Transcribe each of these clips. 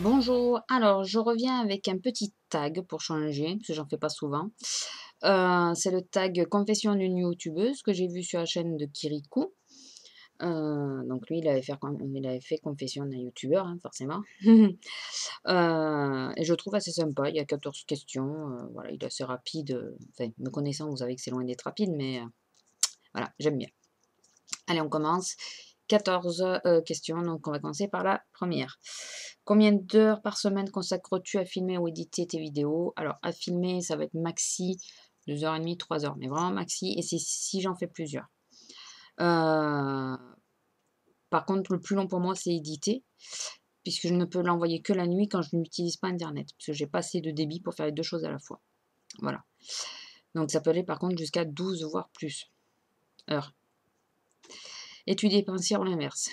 Bonjour, alors je reviens avec un petit tag pour changer, parce que j'en fais pas souvent. C'est le tag confession d'une youtubeuse que j'ai vu sur la chaîne de Kirikou. Donc lui, il avait fait confession d'un youtubeur, hein, forcément. Et je trouve assez sympa, il y a 14 questions, voilà, il est assez rapide. Enfin, me connaissant, vous savez que c'est loin d'être rapide, mais voilà, j'aime bien. Allez, on commence. 14 questions, donc on va commencer par la première. Combien d'heures par semaine consacres-tu à filmer ou éditer tes vidéos? Alors, à filmer, ça va être maxi 2h30, 3 heures, mais vraiment maxi, et c'est si j'en fais plusieurs. Par contre, le plus long pour moi, c'est éditer, puisque je ne peux l'envoyer que la nuit quand je n'utilise pas Internet, parce que j'ai pas assez de débit pour faire les deux choses à la fois. Voilà. Donc, ça peut aller par contre jusqu'à 12 voire plus heures. Es-tu dépensière ou l'inverse?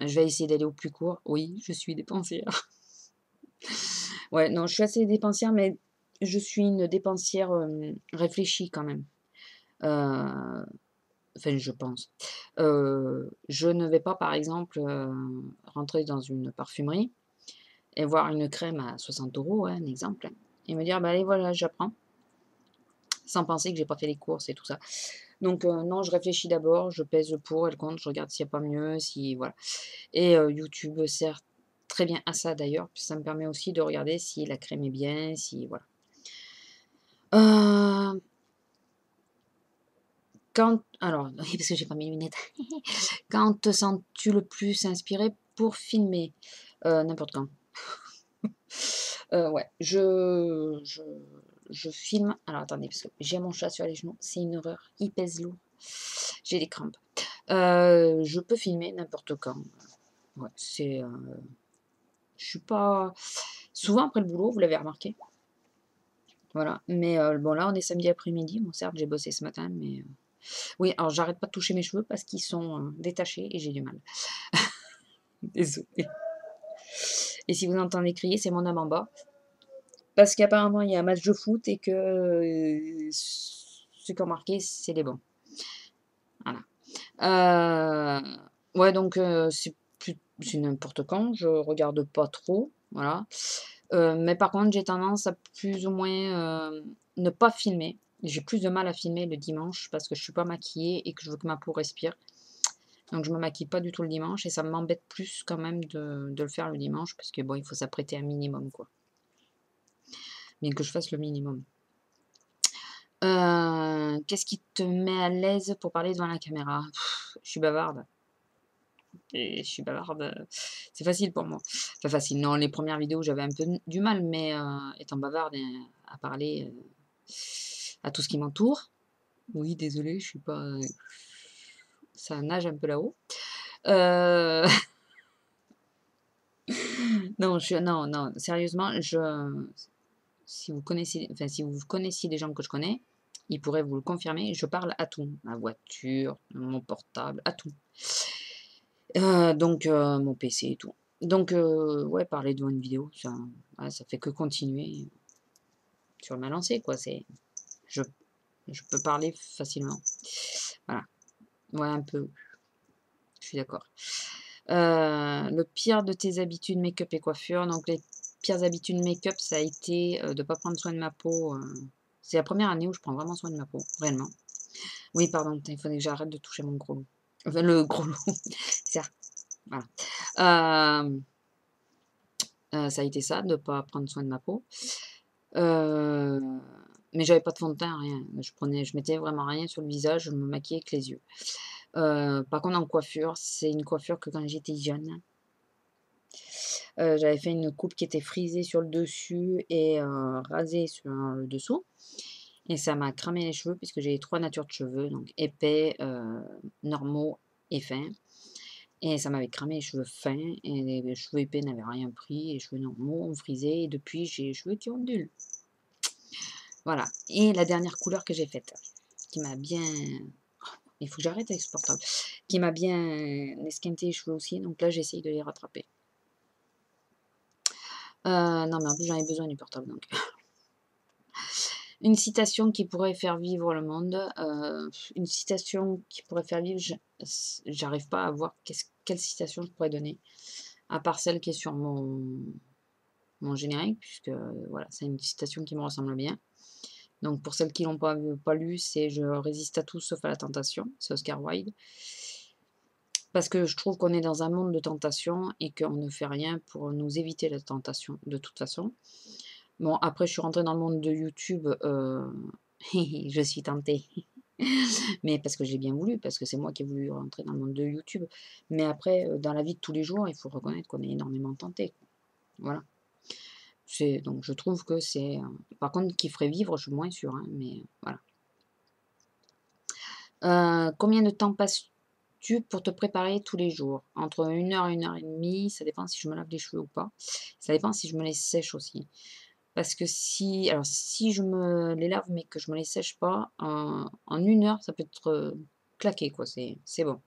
Je vais essayer d'aller au plus court. Oui, je suis dépensière. Ouais, non, je suis assez dépensière, mais je suis une dépensière réfléchie quand même. Enfin, je pense. Je ne vais pas, par exemple, rentrer dans une parfumerie et voir une crème à 60 €, ouais, un exemple, et me dire, bah allez, voilà, j'apprends, sans penser que j'ai pas fait les courses et tout ça. Donc, non, je réfléchis d'abord, je pèse le pour et le contre, je regarde s'il n'y a pas mieux, si, voilà. Et YouTube sert très bien à ça d'ailleurs, puis ça me permet aussi de regarder si la crème est bien, si voilà. Heu, alors oui, parce que j'ai pas mes lunettes. Quand te sens-tu le plus inspiré pour filmer? N'importe quand. Ouais, je filme, alors attendez, parce que j'ai mon chat sur les genoux, c'est une horreur, il pèse lourd. J'ai des crampes. Je peux filmer n'importe quand. Ouais, je suis pas souvent après le boulot, vous l'avez remarqué? Voilà, mais bon là, on est samedi après-midi. Bon certes, j'ai bossé ce matin, mais oui, alors j'arrête pas de toucher mes cheveux parce qu'ils sont, détachés et j'ai du mal. Désolée. Et si vous entendez crier, c'est mon âme en bas, parce qu'apparemment il y a un match de foot et que, ceux qui ont marqué, c'est les bons. Voilà. Ouais, donc c'est n'importe quand, je regarde pas trop, voilà. Mais par contre, j'ai tendance à plus ou moins, ne pas filmer. J'ai plus de mal à filmer le dimanche parce que je suis pas maquillée et que je veux que ma peau respire. Donc je me maquille pas du tout le dimanche et ça m'embête plus quand même de le faire le dimanche parce que bon, il faut s'apprêter un minimum, quoi. Bien que je fasse le minimum. Qu'est-ce qui te met à l'aise pour parler devant la caméra? Je suis bavarde. Et je suis bavarde, c'est facile pour moi. Enfin facile, non, les premières vidéos, j'avais un peu du mal, mais étant bavarde et à parler, à tout ce qui m'entoure. Oui, désolée, je suis pas, ça nage un peu là-haut. Heu, non, non, sérieusement, si vous connaissiez des gens que je connais, ils pourraient vous le confirmer, je parle à tout. Ma voiture, mon portable, à tout. Donc mon PC et tout. Donc ouais, parler devant une vidéo, ça ouais, ça fait que continuer sur ma lancée, quoi. Je je peux parler facilement. Voilà. Ouais, un peu, je suis d'accord. Le pire de tes habitudes make-up et coiffure, donc les pires habitudes make-up, ça a été, de pas prendre soin de ma peau, c'est la première année où je prends vraiment soin de ma peau, réellement. Oui, pardon, putain, il fallait que j'arrête de toucher mon gros lot. Enfin, le gros lot, ça, voilà. Hem Ça a été ça, de pas prendre soin de ma peau. Heu, mais j'avais pas de fond de teint, rien. Je mettais vraiment rien sur le visage, je me maquillais avec les yeux. Par contre en coiffure, c'est une coiffure que quand j'étais jeune, j'avais fait une coupe qui était frisée sur le dessus et rasée sur le dessous, et ça m'a cramé les cheveux puisque j'ai 3 natures de cheveux, donc épais, normaux et fins. Et ça m'avait cramé les cheveux fins et les cheveux épais n'avaient rien pris et les cheveux normaux ont frisé et depuis j'ai les cheveux qui ondulent. Voilà, et la dernière couleur que j'ai faite, qui m'a bien il faut que j'arrête avec ce portable, qui m'a bien esquinté les cheveux aussi, donc là j'essaye de les rattraper. Non mais en plus j'en ai besoin du portable donc. Une citation qui pourrait faire vivre le monde, une citation qui pourrait faire vivre, j'arrive pas à voir quelle citation je pourrais donner. à part celle qui est sur mon générique, puisque voilà, c'est une citation qui me ressemble bien. Donc pour celles qui l'ont pas lu, c'est Je résiste à tout sauf à la tentation, c'est Oscar Wilde. Parce que je trouve qu'on est dans un monde de tentation et qu'on ne fait rien pour nous éviter la tentation, de toute façon. Bon, après, je suis rentrée dans le monde de YouTube, je suis tentée. Mais parce que j'ai bien voulu, parce que c'est moi qui ai voulu rentrer dans le monde de YouTube. Mais après, dans la vie de tous les jours, il faut reconnaître qu'on est énormément tenté. Voilà. Donc je trouve que c'est... par contre, qui ferait vivre, je suis moins sûre, hein, mais voilà. Combien de temps passes-tu pour te préparer tous les jours? Entre 1 heure et 1 heure et demie, ça dépend si je me lave les cheveux ou pas. Ça dépend si je me les sèche aussi. Parce que si je me les lave mais que je me les sèche pas, en 1 heure, ça peut être, claqué quoi, c'est bon.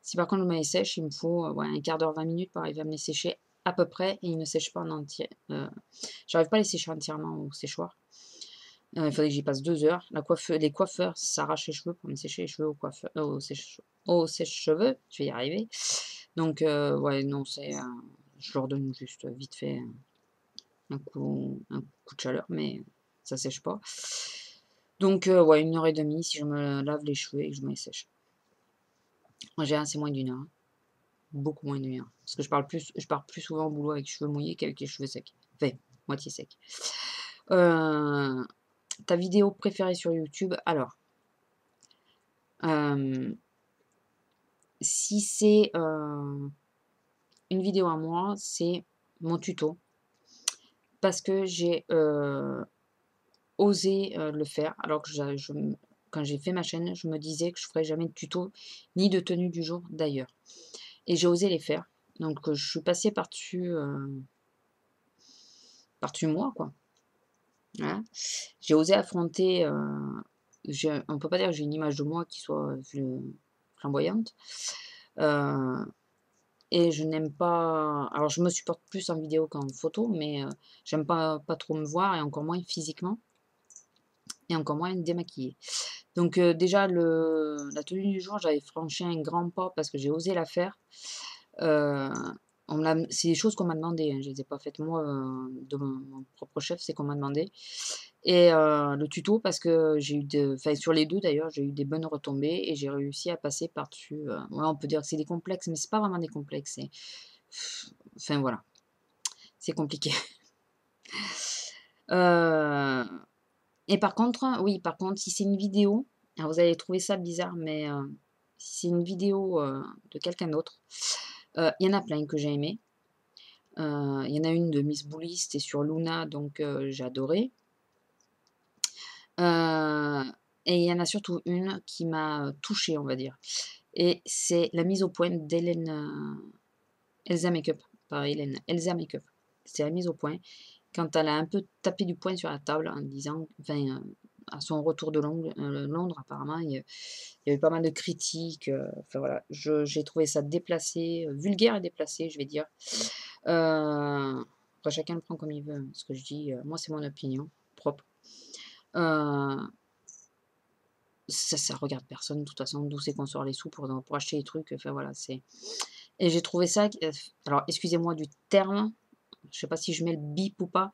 Si par contre je me les sèche, il me faut, ouais, 1/4 d'heure, 20 minutes pour arriver à me les sécher à peu près et ils ne sèchent pas en entier, j'arrive pas à les sécher entièrement au séchoir. Il faudrait que j'y passe 2 heures. Les coiffeurs s'arrachent les cheveux pour me sécher les cheveux au sèche-cheveux, je vais y arriver. Donc ouais, non, je leur donne juste vite fait un coup de chaleur, mais ça sèche pas. Donc ouais, 1 heure et demie si je me lave les cheveux et que je me les sèche. En général, c'est moins d'1 heure, hein. Beaucoup moins d'1 heure. Parce que je pars plus souvent au boulot avec les cheveux mouillés qu'avec les cheveux secs. Enfin, moitié secs. Ta vidéo préférée sur YouTube? Alors, si c'est une vidéo à moi, c'est mon tuto. Parce que j'ai osé le faire. Alors que quand j'ai fait ma chaîne, je me disais que je ferais jamais de tuto, ni de tenue du jour d'ailleurs. Et j'ai osé les faire. Donc je suis passée par-dessus moi, quoi. Voilà. J'ai osé affronter, on peut pas dire que j'ai une image de moi qui soit flamboyante. Et je n'aime pas, alors je me supporte plus en vidéo qu'en photo, mais j'aime pas trop me voir et encore moins physiquement et encore moins démaquillée. Donc déjà la tenue du jour, j'avais franchi un grand pas parce que j'ai osé la faire. Heu, c'est des choses qu'on m'a demandé, hein, je les ai pas faites moi, de mon propre chef, c'est qu'on m'a demandé. Et le tuto parce que enfin sur les 2 d'ailleurs, j'ai eu des bonnes retombées et j'ai réussi à passer par-dessus, ouais, on peut dire que c'est des complexes, mais c'est pas vraiment des complexes, enfin voilà, c'est compliqué. Heu et par contre, si c'est une vidéo, alors vous allez trouver ça bizarre, mais si c'est une vidéo, de quelqu'un d'autre, il y en a plein que j'ai aimé. Il y en a une de Miss Bully, c'était sur Luna, donc j'ai adoré. Heu et il y en a surtout une qui m'a, touchée, on va dire, et c'est la mise au point d'Hélène, Elsa Makeup, pas Hélène, Elsa Makeup. C'est la mise au point quand elle a un peu tapé du poing sur la table en disant, enfin, à son retour de Londres apparemment, il y a eu pas mal de critiques, enfin voilà, j'ai trouvé ça déplacé, vulgaire et déplacé, je vais dire. Après chacun le prend comme il veut, hein, ce que je dis, moi c'est mon opinion propre. Heu, ça regarde personne de toute façon, d'où c'est qu'on sort les sous pour acheter les trucs, enfin voilà, et j'ai trouvé ça alors excusez-moi du terme, je sais pas si je mets le bip ou pas,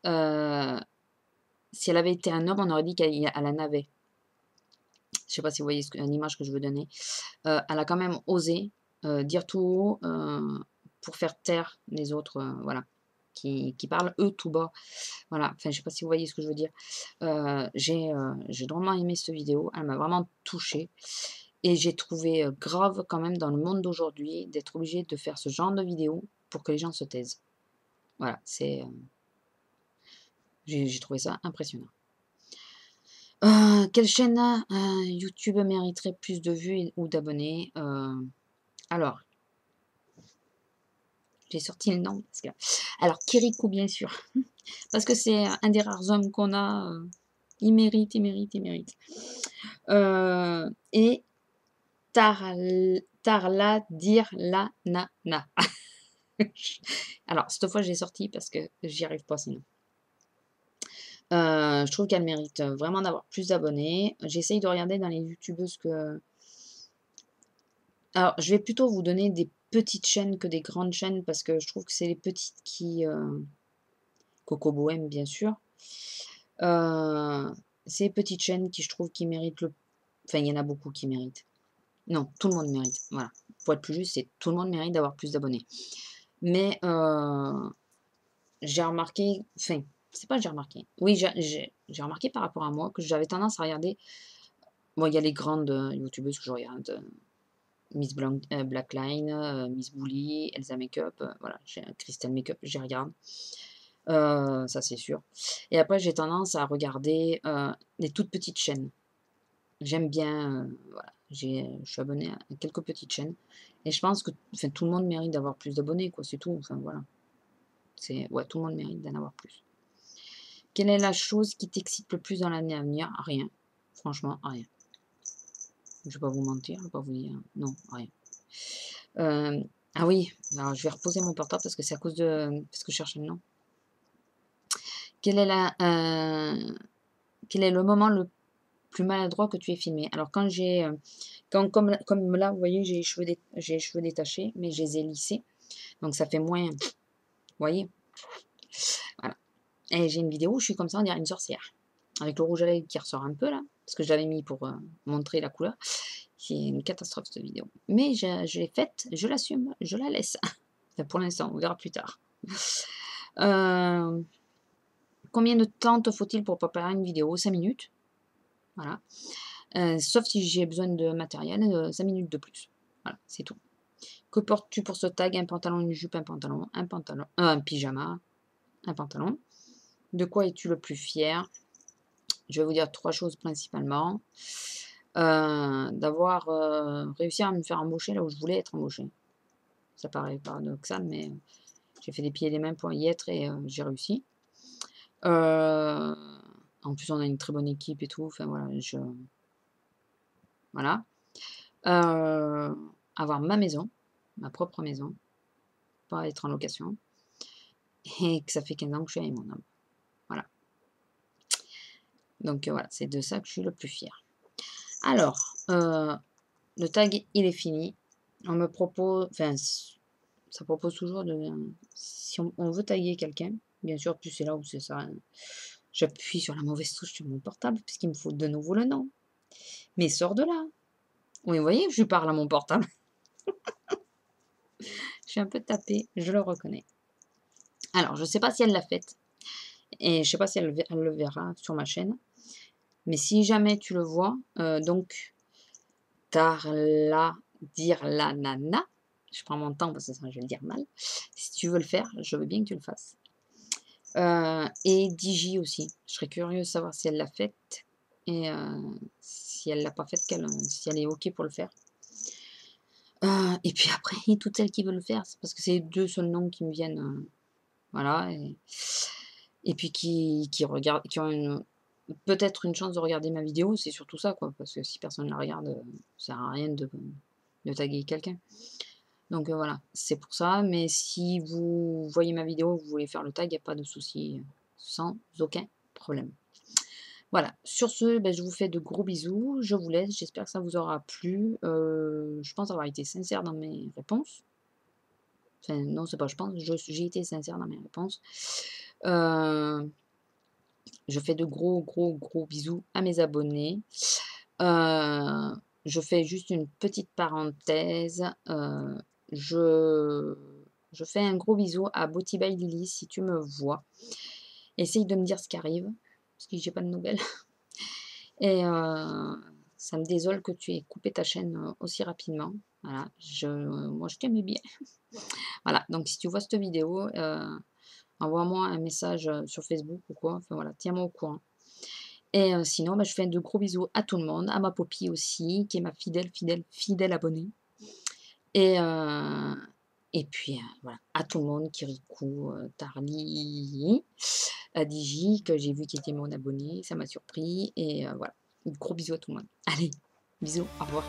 heu, si elle avait été un homme, on aurait dit qu'elle en avait. Je sais pas si vous voyez l'image que je veux donner. Elle a quand même osé, dire tout haut, pour faire taire les autres, voilà, qui parlent eux tout bas. Voilà, enfin je sais pas si vous voyez ce que je veux dire. J'ai drôlement aimé cette vidéo, elle m'a vraiment touchée et j'ai trouvé, grave quand même dans le monde d'aujourd'hui d'être obligé de faire ce genre de vidéo pour que les gens se taisent. Voilà, j'ai trouvé ça impressionnant. Quelle chaîne, YouTube mériterait plus de vues ou d'abonnés? Alors, j'ai sorti le nom parce que alors Kirikou bien sûr, parce que c'est un des rares hommes qu'on a, il mérite, il mérite, il mérite. Et Tarla Dir la na na. Alors cette fois j'ai sorti parce que j'y arrive pas sinon. Je trouve qu'elle mérite, vraiment d'avoir plus d'abonnés. J'essaye de regarder dans les youtubeuses que alors je vais plutôt vous donner des petites chaînes que des grandes chaînes parce que je trouve que c'est les petites qui, Coco Bohème bien sûr. C'est les petites chaînes qui je trouve qui méritent le enfin il y en a beaucoup qui méritent. Non, tout le monde mérite, voilà. Pour être plus juste, c'est tout le monde mérite d'avoir plus d'abonnés. Mais, j'ai remarqué, enfin, c'est pas j'ai remarqué, oui j'ai remarqué par rapport à moi que j'avais tendance à regarder bon il y a les grandes, youtubeuses que je regarde, Miss Blackline, Miss Bully, Elsa Makeup, voilà, j'ai Crystal Makeup, je les regarde. Ça c'est sûr. Et après j'ai tendance à regarder, les toutes petites chaînes. J'aime bien, voilà, je suis abonnée à quelques petites chaînes et je pense que enfin tout le monde mérite d'avoir plus d'abonnés quoi, c'est tout, enfin voilà. C'est ouais, tout le monde mérite d'en avoir plus. Quelle est la chose qui t'excite le plus dans l'année à venir? Rien, franchement rien. Je vais pas vous mentir, je vais pas vous dire non, rien. Ah oui, alors je vais reposer mon portable parce que c'est à cause de parce que je cherche le nom. Quelle est la, quel est le moment le plus maladroit que tu aies filmé? Alors quand j'ai, quand comme là, vous voyez, j'ai les cheveux détachés, mais je les ai lissés, donc ça fait moins, vous voyez? Voilà. Et j'ai une vidéo où je suis comme ça, on dirait une sorcière, avec le rouge à lèvres qui ressort un peu là, parce que je l'avais mis pour, montrer la couleur. C'est une catastrophe cette vidéo. Mais je l'ai faite, je l'assume, je la laisse. Enfin, pour l'instant, on verra plus tard. Combien de temps te faut-il pour préparer une vidéo? 5 minutes. Voilà. Sauf si j'ai besoin de matériel, 5 minutes de plus. Voilà, c'est tout. Que portes-tu pour ce tag? Un pantalon, une jupe, un pantalon, un pyjama, un pantalon. De quoi es-tu le plus fier? Je vais vous dire 3 choses principalement. D'avoir, réussi à me faire embaucher là où je voulais être embauchée. Ça paraît paradoxal, mais j'ai fait des pieds et des mains pour y être et j'ai réussi. En plus, on a une très bonne équipe et tout. Enfin voilà, voilà. Avoir ma maison, ma propre maison, pas être en location. Et que ça fait 15 ans que je suis avec mon homme. Voilà. Donc voilà, c'est de ça que je suis le plus fière. Alors, le tag, il est fini. On me propose, enfin, ça propose toujours de, si on veut taguer quelqu'un, bien sûr, plus c'est là où c'est ça. J'appuie sur la mauvaise touche sur mon portable, puisqu'il me faut de nouveau le nom. Mais sors de là. Oui, vous voyez, je parle à mon portable. Je suis un peu tapée, je le reconnais. Alors, je ne sais pas si elle l'a faite. Et je ne sais pas si elle le verra sur ma chaîne. Mais si jamais tu le vois, donc, Tarla dire la nana, je prends mon temps parce que sinon je vais le dire mal. Si tu veux le faire, je veux bien que tu le fasses. Et Digi aussi. Je serais curieuse de savoir si elle l'a faite et si elle l'a pas faite, si elle est OK pour le faire. Et puis après, toutes celles qui veulent le faire, c'est parce que c'est les 2 seuls noms qui me viennent, voilà et puis qui regardent, qui ont peut-être une chance de regarder ma vidéo, c'est surtout ça quoi, parce que si personne ne la regarde, ça sert à rien de taguer quelqu'un. Donc voilà, c'est pour ça, mais si vous voyez ma vidéo, vous voulez faire le tag, il n'y a pas de souci, sans aucun problème. Voilà, sur ce, je vous fais de gros bisous, je vous laisse, j'espère que ça vous aura plu. Je pense avoir été sincère dans mes réponses. Enfin, non, c'est pas je pense, j'ai été sincère dans mes réponses. Je fais de gros, gros, gros bisous à mes abonnés. Je fais juste une petite parenthèse. Je, je fais un gros bisou à Boti by Lily si tu me vois. Essaye de me dire ce qui arrive, parce que j'ai pas de nouvelles. Et ça me désole que tu aies coupé ta chaîne aussi rapidement. Voilà, moi je t'aimais bien. Voilà, donc si tu vois cette vidéo, envoie-moi un message sur Facebook ou quoi. Enfin voilà, tiens-moi au courant. Et sinon, je fais de gros bisous à tout le monde, à ma Poppy aussi, qui est ma fidèle, fidèle, fidèle abonnée. Et, et puis, voilà, à tout le monde, Kirikou, Tarly, Digi, que j'ai vu qui était mon abonné, ça m'a surpris. Et voilà, gros bisous à tout le monde. Allez, bisous, au revoir.